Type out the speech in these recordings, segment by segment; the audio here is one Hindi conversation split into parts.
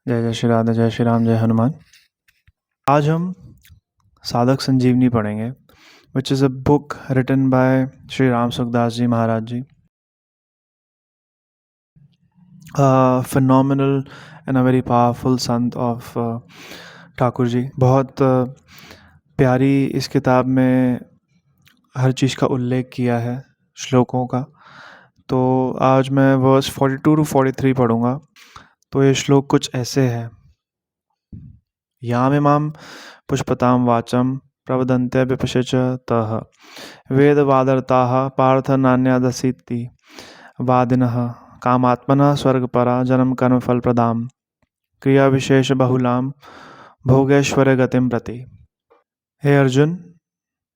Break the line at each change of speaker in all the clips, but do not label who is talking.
जय जय श्री राधे, जय श्री राम, जय हनुमान। आज हम साधक संजीवनी पढ़ेंगे, which is a book written by Shri Ram Sukhdas ji Maharaj ji. Phenomenal and a very powerful sant of Thakur ji. बहुत प्यारी इस किताब में हर चीज़ का उल्लेख किया है, श्लोकों का। तो आज मैं वर्स 42 टू 43 पढ़ूँगा। तो ये श्लोक कुछ ऐसे है। यामिमां पुष्पतां वाचं प्रवदन्ते विपश्य च तः वेदवादरताः पार्थ नान्यदसीति वादिनः कामात्मनः स्वर्गपरा जन्म कर्मफलप्रदां क्रियाविशेषबहुलां भोगैश्वर्यगतिं प्रति। हे Arjun,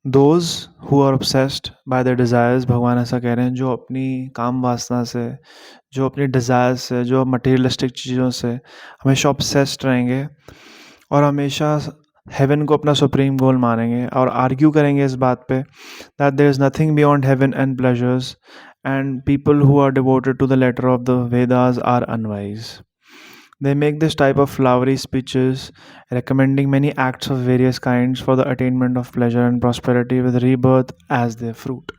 those who are obsessed by their desires, भगवान ऐसा कह रहे हैं, जो अपनी काम वासना से, जो अपनी डिज़ायर्स से, जो मटेरियलिस्टिक चीज़ों से हमेशा obsessed रहेंगे और हमेशा हेवन को अपना सुप्रीम गोल मानेंगे और आर्ग्यू करेंगे इस बात पे that there is nothing beyond heaven and pleasures, and people who are devoted to the letter of the Vedas are unwise. They make this type of flowery speeches recommending many acts of various kinds for the attainment of pleasure and prosperity with rebirth as their fruit.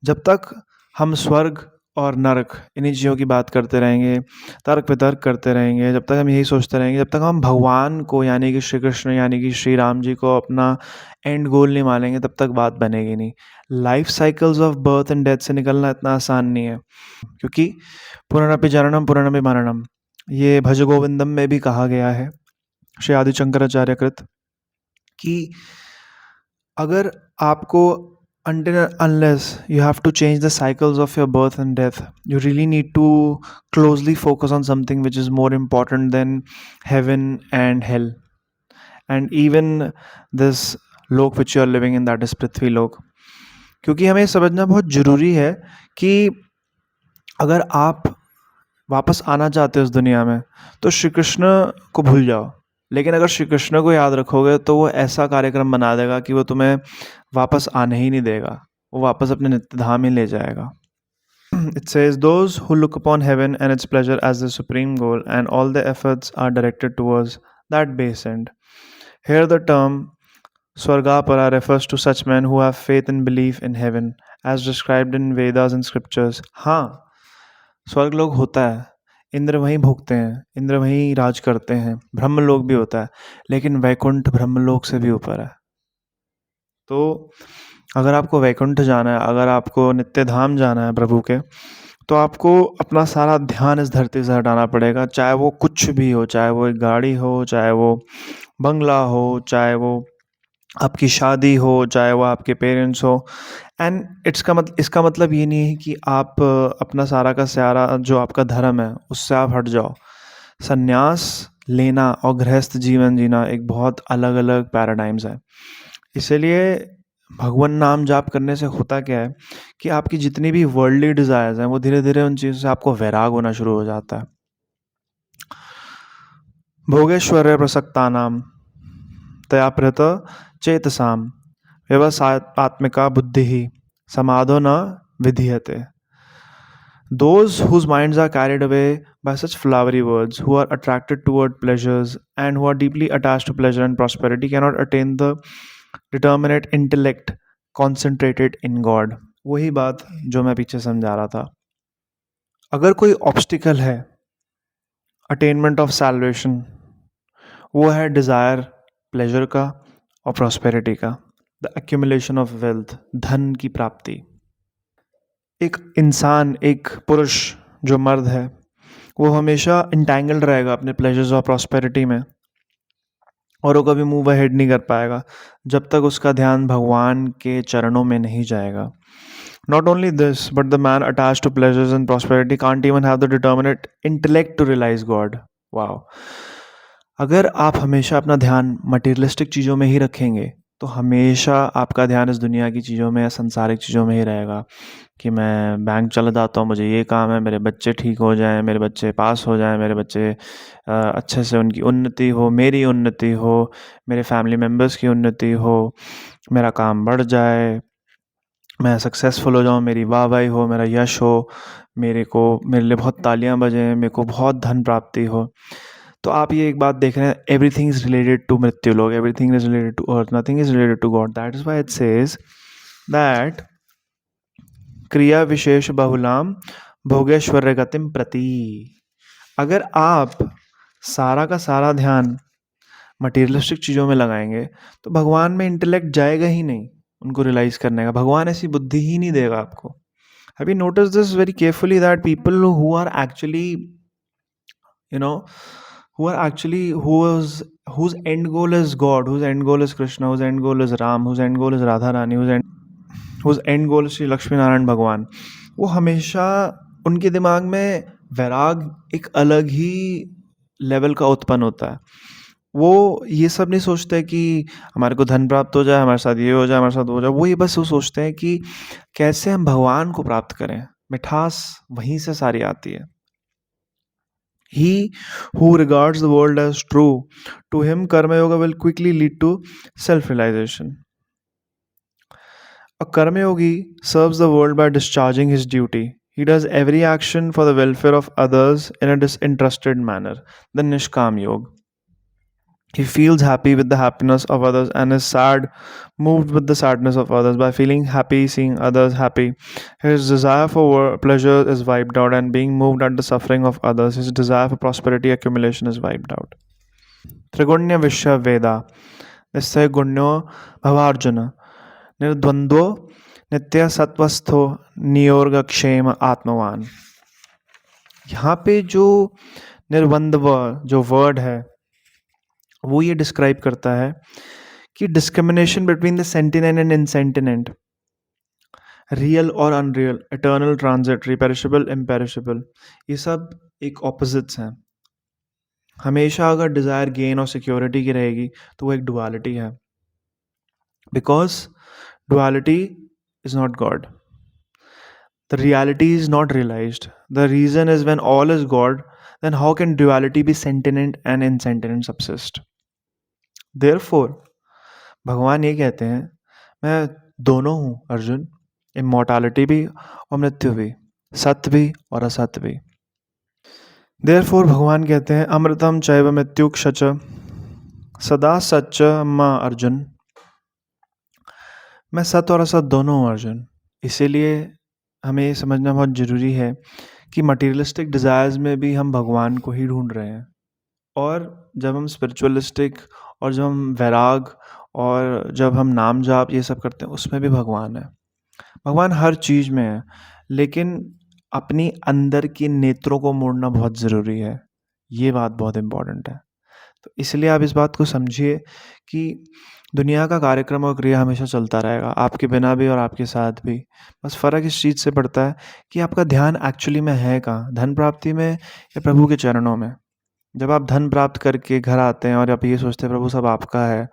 जब तक हम स्वर्ग और नरक इन्हीं चीज़ों की बात करते रहेंगे, तर्क वितर्क करते रहेंगे, जब तक हम यही सोचते रहेंगे, जब तक हम भगवान को यानी कि श्री कृष्ण यानी कि श्री राम जी को अपना एंड गोल नहीं मानेंगे, तब तक बात बनेगी नहीं। Life cycles of birth and death से निकलना इतना आसान नहीं है, क्योंकि पुनरपि जननम पुनरपि मरणम, ये भज गोविंदम में भी कहा गया है श्री आदि शंकराचार्य कृत, कि अगर आपको until and unless you have to change the cycles of your birth and death, you really need to closely focus on something which is more important than heaven and hell, and even this lok which you are living in, that is prithvi lok. क्योंकि हमें समझना बहुत ज़रूरी है कि अगर आप वापस आना चाहते हो इस दुनिया में, तो श्री कृष्ण को भूल जाओ, लेकिन अगर श्री कृष्ण को याद रखोगे तो वो ऐसा कार्यक्रम बना देगा कि वो तुम्हें वापस आने ही नहीं देगा, वो वापस अपने नित्य धाम ही ले जाएगा. It says, those who look upon heaven and its pleasure as the supreme goal, and all their efforts are directed towards that base end. Here the term Swargapara refers to such men who have faith and belief in heaven, as described in Vedas and scriptures. हाँ, स्वर्ग लोग होता है, इंद्र वहीं भोगते हैं, इंद्र वहीं राज करते हैं, ब्रह्मलोक भी होता है, लेकिन वैकुंठ ब्रह्मलोक से भी ऊपर है. तो अगर आपको वैकुंठ जाना है, अगर आपको नित्य धाम जाना है प्रभु के, तो आपको अपना सारा ध्यान इस धरती से हटाना पड़ेगा, चाहे वो कुछ भी हो, चाहे वो एक गाड़ी हो, चाहे वो बंगला हो, चाहे वो आपकी शादी हो, चाहे वो आपके पेरेंट्स हो. एंड इसका मतलब ये नहीं है कि आप अपना सारा का सारा जो आपका धर्म है उससे आप हट जाओ. संन्यास लेना और गृहस्थ जीवन जीना एक बहुत अलग अलग पैराडाइम्स है. इसलिए भगवान नाम जाप करने से होता क्या है कि आपकी जितनी भी वर्ल्डली डिज़ायर्स हैं वो धीरे धीरे उन चीज़ों से आपको वैराग होना शुरू हो जाता है. भोगेश्वर्य प्रसक्तानाम तया प्रत चेतसां व्यवसायत्मिका बुद्धि समाधो न विधीयते. Those whose minds are carried away by such flowery words, who are attracted toward pleasures, and who are deeply attached to pleasure and prosperity, cannot attain the determinate intellect concentrated in God. वही बात जो मैं पीछे समझा रहा था. अगर कोई ऑब्स्टिकल है अटेनमेंट ऑफ सैल्वेशन, वो है डिज़ायर प्लेजर का और प्रॉस्पेरिटी का, द एक्यूमुलेशन ऑफ वेल्थ, धन की प्राप्ति. एक इंसान, एक पुरुष जो मर्द है, वो हमेशा इंटैंगल्ड रहेगा अपने प्लेजर्स और प्रॉस्पेरिटी में, और वो कभी मूव अहेड नहीं कर पाएगा जब तक उसका ध्यान भगवान के चरणों में नहीं जाएगा. Not only this, but the man attached to pleasures and prosperity can't even have the determinate intellect to realize God. Wow. अगर आप हमेशा अपना ध्यान मटेरियलिस्टिक चीज़ों में ही रखेंगे, तो हमेशा आपका ध्यान इस दुनिया की चीज़ों में या सांसारिक चीज़ों में ही रहेगा कि मैं बैंक चला जाता हूँ, मुझे ये काम है, मेरे बच्चे ठीक हो जाएं, मेरे बच्चे पास हो जाएं, मेरे बच्चे अच्छे से उनकी उन्नति हो, मेरी उन्नति हो, मेरे फैमिली मेम्बर्स की उन्नति हो, मेरा काम बढ़ जाए, मैं सक्सेसफुल हो जाऊँ, मेरी वाहवाही हो, मेरा यश हो, मेरे लिए बहुत तालियाँ बजें, मेरे को बहुत धन प्राप्ति हो। तो आप ये एक बात देख रहे हैं, एवरीथिंग इज़ रिलेटेड टू मृत्युलोक, everything is related to earth, nothing is related to God. That is why it says that क्रिया विशेष बहुलाम भोगेश्वर्य गतिम प्रति। अगर आप सारा का सारा ध्यान मटेरियलिस्टिक चीज़ों में लगाएंगे तो भगवान में इंटेलेक्ट जाएगा ही नहीं उनको रियलाइज करने का। भगवान ऐसी बुद्धि ही नहीं देगा आपको। Have you notice this very carefully that people who are actually you know who are actually whose end goal is God, whose end goal is Krishna, whose end goal is Ram, whose end goal is Radha Rani, whose end goal is Shri Lakshmi Narayan भगवान, वो हमेशा उनके दिमाग में वैराग एक अलग ही लेवल का उत्पन्न होता है। वो ये सब नहीं सोचते कि हमारे को धन प्राप्त हो जाए, हमारे साथ ये हो जाए, हमारे साथ वो हो जाए। वो ये बस वो सोचते हैं कि कैसे हम भगवान को प्राप्त करें। मिठास वहीं से सारी आती है। He who regards the world as true, to him Karma Yoga will quickly lead to self realization. A Karma Yogi serves the world by discharging his duty. He does every action for the welfare of others in a disinterested manner, the Nishkam Yoga. He feels happy with the happiness of others and is sad, moved with the sadness of others. By feeling happy, seeing others happy, his desire for pleasure is wiped out, and being moved at the suffering of others, his desire for prosperity accumulation is wiped out. Trigunya Vishya Veda. Nisya Gunyo Bhavarjuna. Nirdvandvo Nitya Satvastho Niyorga Kshema Atmavan. यहाँ पे जो निर्बंधव जो वर्ड है वो ये डिस्क्राइब करता है कि discrimination between the sentient and insentient, real और unreal, eternal transitory, perishable imperishable, ये सब एक ऑपोजिट्स हैं। हमेशा अगर डिज़ायर गेन और सिक्योरिटी की रहेगी तो वो एक डुअलिटी है, because duality is not God. The reality is not realised. The reason is when all is God, then how can duality be sentient and insentient subsist? Therefore, भगवान ये कहते हैं मैं दोनों हूँ अर्जुन, इमोर्टैलिटी भी और मृत्यु भी, सत्य भी और असत्य भी। Therefore, भगवान कहते हैं अमृतम चैव मृत्युक्षच सदा सच्च माँ अर्जुन। मैं सत्य और असत्य दोनों हूँ अर्जुन। इसीलिए हमें ये समझना बहुत ज़रूरी है कि मटीरियलिस्टिक डिज़ायर्स में भी हम भगवान को ही ढूंढ रहे हैं, और जब हम स्पिरिचुअलिस्टिक और जब हम वैराग और जब हम नाम जाप ये सब करते हैं उसमें भी भगवान है। भगवान हर चीज़ में है, लेकिन अपनी अंदर की नेत्रों को मोड़ना बहुत ज़रूरी है। ये बात बहुत इम्पॉर्टेंट है। तो इसलिए आप इस बात को समझिए कि दुनिया का कार्यक्रम और क्रिया हमेशा चलता रहेगा, आपके बिना भी और आपके साथ भी। बस फ़र्क इस चीज़ से पड़ता है कि आपका ध्यान एक्चुअली में है कहाँ, धन प्राप्ति में या प्रभु के चरणों में। जब आप धन प्राप्त करके घर आते हैं और आप ये सोचते हैं प्रभु सब आपका है,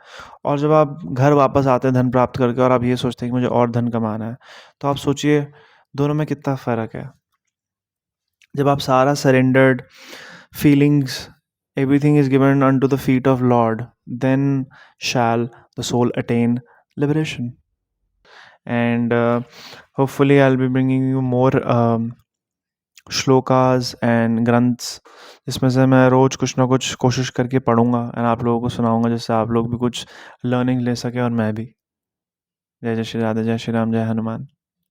और जब आप घर वापस आते हैं धन प्राप्त करके और आप ये सोचते हैं कि मुझे और धन कमाना है, तो आप सोचिए दोनों में कितना फ़र्क है। जब आप सारा surrendered feelings, everything is given unto the feet of Lord, then shall the soul attain liberation. And hopefully I'll be bringing you more shlokas and granths, जिसमें से मैं रोज़ कुछ ना कुछ कोशिश करके पढ़ूँगा एंड आप लोगों को सुनाऊँगा, जिससे आप लोग भी कुछ लर्निंग ले सकें और मैं भी। जय जय श्री राधे, जय श्री राम, जय हनुमान।